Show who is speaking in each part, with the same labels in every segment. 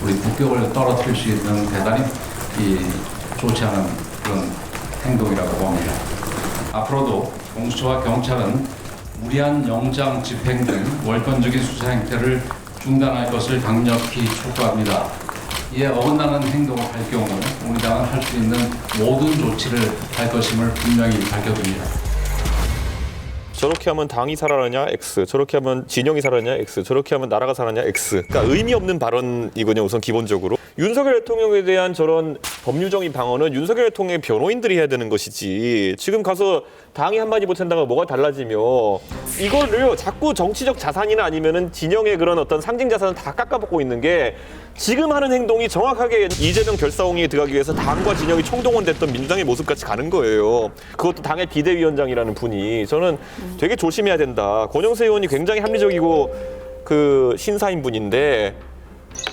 Speaker 1: 우리 국격을 떨어뜨릴 수 있는 대단히 좋지 않은 그런 행동이라고 봅니다. 앞으로도 공수처와 경찰은 무리한 영장 집행 등 월권적인 수사 행태를 중단할 것을 강력히 촉구합니다. 이에 어긋나는 행동을 할 경우 우리 당은 할 수 있는 모든 조치를 할 것임을 분명히 밝혀둡니다.
Speaker 2: 저렇게 하면 당이 살아나냐 X, 저렇게 하면 진영이 살아나냐 X, 저렇게 하면 나라가 살아나냐 X. 그러니까 의미 없는 발언이거든요. 우선 기본적으로 윤석열 대통령에 대한 저런 법률적인 방어는 윤석열 대통령의 변호인들이 해야 되는 것이지. 지금 가서 당이 한마디 못한다고 뭐가 달라지며 이거를 자꾸 정치적 자산이나 아니면은 진영의 그런 어떤 상징 자산을 다 깎아먹고 있는 게 지금 하는 행동이 정확하게 이재명 결사홍위에 들어가기 위해서 당과 진영이 총동원됐던 민주당의 모습같이 가는 거예요. 그것도 당의 비대위원장이라는 분이 저는 되게 조심해야 된다. 권영세 의원이 굉장히 합리적이고 그 신사인 분인데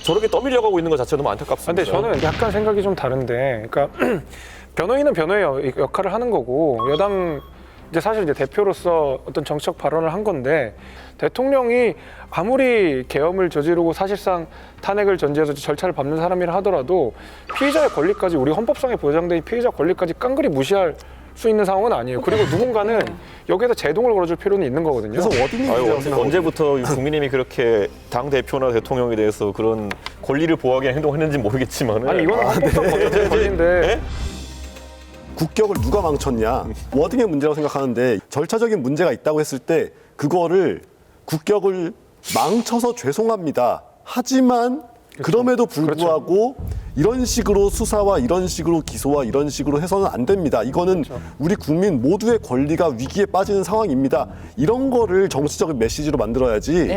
Speaker 2: 저렇게 떠밀려가고 있는 것 자체가 너무 안타깝습니다.
Speaker 3: 근데 저는 약간 생각이 좀 다른데, 그러니까 변호인은 변호의 역할을 하는 거고 여당 이제 사실 이제 대표로서 어떤 정치적 발언을 한 건데 대통령이 아무리 계엄을 저지르고 사실상 탄핵을 전제해서 절차를 밟는 사람이라 하더라도 피의자의 권리까지 우리 헌법상에 보장된 피의자 권리까지 깡그리 무시할 수 있는 상황은 아니에요. 그리고 누군가는 여기에서 제동을 걸어줄 필요는 있는 거거든요.
Speaker 4: 그래서 워딩이
Speaker 2: 언제부터 국민의힘이 그렇게 당 대표나 대통령에 대해서 그런 권리를 보호하기 위한 행동을 했는지 모르겠지만
Speaker 3: 아니 이건 헌법상 권리된 권리인데
Speaker 4: 국격을 누가 망쳤냐 워딩의 문제라고 생각하는데 절차적인 문제가 있다고 했을 때 그거를 국격을 망쳐서 죄송합니다. 하지만 그럼에도 불구하고 이런 식으로 수사와 이런 식으로 기소와 이런 식으로 해서는 안 됩니다. 이거는 우리 국민 모두의 권리가 위기에 빠지는 상황입니다. 이런 거를 정치적인 메시지로 만들어야지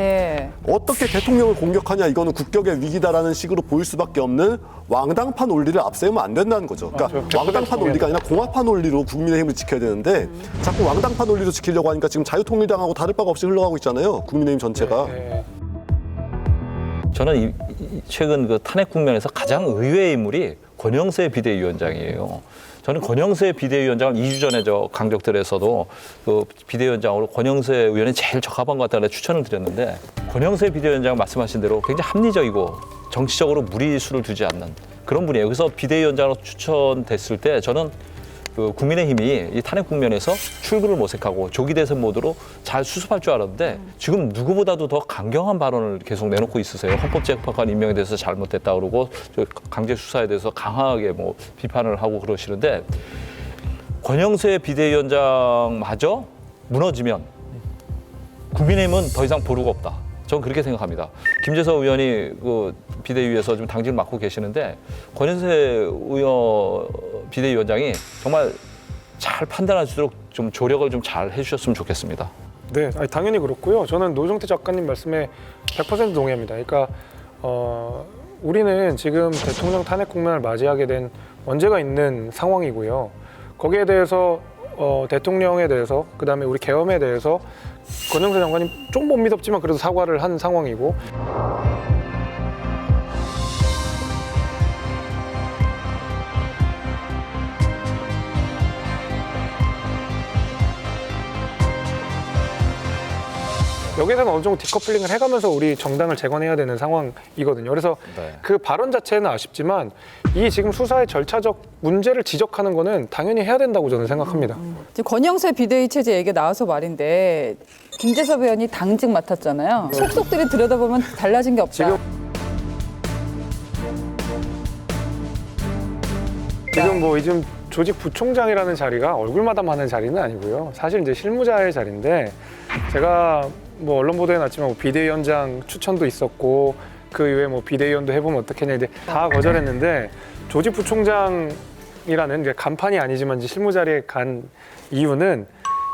Speaker 4: 어떻게 대통령을 공격하냐 이거는 국격의 위기다라는 식으로 보일 수밖에 없는 왕당파 논리를 앞세우면 안 된다는 거죠. 그러니까 왕당파 논리가 아니라 공화파 논리로 국민의힘을 지켜야 되는데 자꾸 왕당파 논리로 지키려고 하니까 지금 자유통일당하고 다를 바가 없이 흘러가고 있잖아요. 국민의힘 전체가.
Speaker 5: 저는 최근 그 탄핵 국면에서 가장 의외의 인물이 권영세 비대위원장이에요. 저는 권영세 비대위원장을 2주 전에 저 강적들에서도 그 비대위원장으로 권영세 의원이 제일 적합한 것 같다고 추천을 드렸는데 권영세 비대위원장 말씀하신 대로 굉장히 합리적이고 정치적으로 무리수를 두지 않는 그런 분이에요. 그래서 비대위원장으로 추천됐을 때 저는 그 국민의힘이 이 탄핵 국면에서 출구를 모색하고 조기 대선 모드로 잘 수습할 줄 알았는데 지금 누구보다도 더 강경한 발언을 계속 내놓고 있으세요. 헌법재판관 임명에 대해서 잘못됐다 그러고 강제 수사에 대해서 강하게 뭐 비판을 하고 그러시는데 권영세 비대위원장마저 무너지면 국민의힘은 더 이상 보루가 없다. 저는 그렇게 생각합니다. 김재석 의원이 그 비대위에서 좀 당직을 맡고 계시는데 권영세 의원 비대위원장이 정말 잘 판단할 수 있도록 좀 조력을 좀 잘 해주셨으면 좋겠습니다.
Speaker 3: 네, 아니, 당연히 그렇고요. 저는 노정태 작가님 말씀에 100% 동의합니다. 그러니까 우리는 지금 대통령 탄핵 국면을 맞이하게 된 원죄가 있는 상황이고요. 거기에 대해서 대통령에 대해서 그다음에 우리 계엄에 대해서 권영세 장관님 좀 못 믿었지만 그래도 사과를 한 상황이고 여기에 대한 어느 정도 디커플링을 해가면서 우리 정당을 재건해야 되는 상황이거든요. 그래서 그 발언 자체는 아쉽지만 이 지금 수사의 절차적 문제를 지적하는 거는 당연히 해야 된다고 저는 생각합니다.
Speaker 6: 지금 권영세 비대위 체제 얘기가 나와서 말인데 김재섭 의원이 당직 맡았잖아요. 속속들이 들여다보면 달라진 게 없다.
Speaker 3: 지금 뭐 요즘 조직 부총장이라는 자리가 얼굴마담 하는 자리는 아니고요. 사실 이제 실무자의 자리인데 제가 뭐 언론 보도에 났지만 뭐 비대위원장 추천도 있었고 그 이후에 뭐 비대위원도 해보면 어떻겠냐 이제 다 거절했는데 조직 부총장이라는 이제 간판이 아니지만 이제 실무 자리에 간 이유는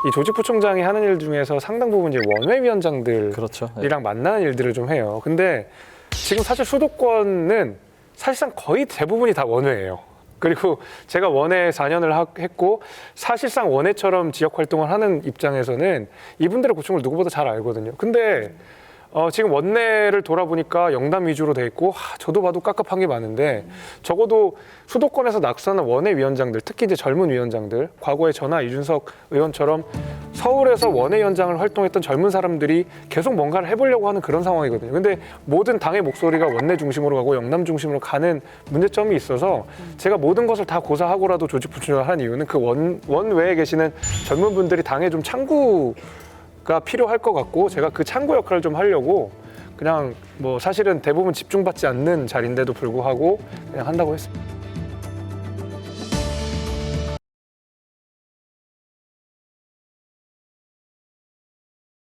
Speaker 3: 이 조직 부총장이 하는 일 중에서 상당 부분 이제 원외위원장들이랑
Speaker 5: 그렇죠.
Speaker 3: 만나는 일들을 좀 해요. 근데 지금 사실 수도권은 사실상 거의 대부분이 다 원외예요. 그리고 제가 원외 4년을 했고 사실상 원외처럼 지역 활동을 하는 입장에서는 이분들의 고충을 누구보다 잘 알거든요. 근데 지금 원내를 돌아보니까 영남 위주로 돼 있고 저도 봐도 깝깝한 게 많은데 적어도 수도권에서 낙선한 원내위원장들, 특히 이제 젊은 위원장들, 과거에 저나 이준석 의원처럼 서울에서 원내위원장을 활동했던 젊은 사람들이 계속 뭔가를 해보려고 하는 그런 상황이거든요. 근데 모든 당의 목소리가 원내 중심으로 가고 영남 중심으로 가는 문제점이 있어서 제가 모든 것을 다 고사하고라도 조직 부추를 한 이유는 그 원외에 계시는 젊은 분들이 당에 좀 창구가 필요할 것 같고 제가 그 창구 역할을 좀 하려고 그냥 뭐 사실은 대부분 집중받지 않는 자리인데도 불구하고 그냥 한다고 했습니다.